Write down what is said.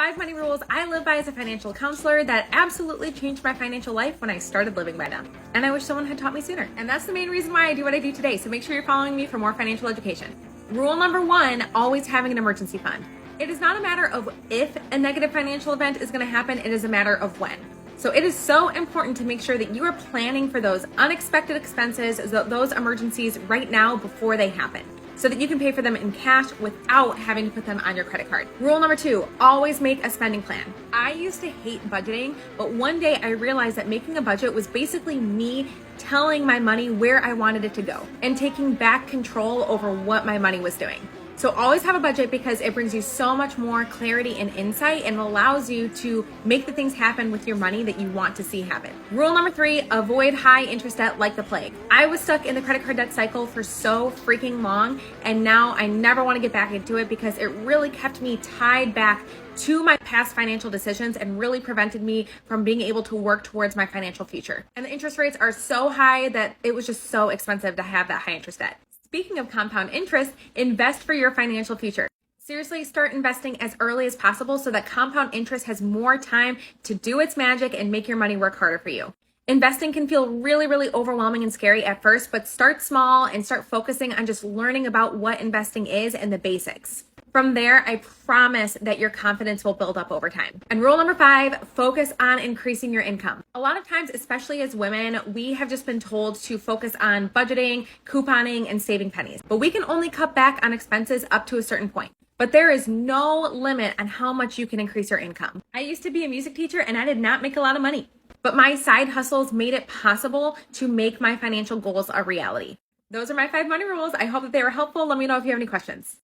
5 money rules I live by as a financial counselor that absolutely changed my financial life when I started living by them. And I wish someone had taught me sooner. And that's the main reason why I do what I do today. So make sure you're following me for more financial education. Rule number 1, always having an emergency fund. It is not a matter of if a negative financial event is going to happen, it is a matter of when. So it is so important to make sure that you are planning for those unexpected expenses, those emergencies right now before they happen, so that you can pay for them in cash without having to put them on your credit card. Rule number 2, always make a spending plan. I used to hate budgeting, but one day I realized that making a budget was basically me telling my money where I wanted it to go and taking back control over what my money was doing. So always have a budget because it brings you so much more clarity and insight and allows you to make the things happen with your money that you want to see happen. Rule number 3, avoid high interest debt like the plague. I was stuck in the credit card debt cycle for so freaking long, and now I never want to get back into it because it really kept me tied back to my past financial decisions and really prevented me from being able to work towards my financial future. And the interest rates are so high that it was just so expensive to have that high interest debt. Speaking of compound interest, invest for your financial future. Seriously, start investing as early as possible so that compound interest has more time to do its magic and make your money work harder for you. Investing can feel really overwhelming and scary at first, but start small and start focusing on just learning about what investing is and the basics. From there, I promise that your confidence will build up over time. And rule number 5, focus on increasing your income. A lot of times, especially as women, we have just been told to focus on budgeting, couponing, and saving pennies. But we can only cut back on expenses up to a certain point. But there is no limit on how much you can increase your income. I used to be a music teacher and I did not make a lot of money. But my side hustles made it possible to make my financial goals a reality. Those are my 5 money rules. I hope that they were helpful. Let me know if you have any questions.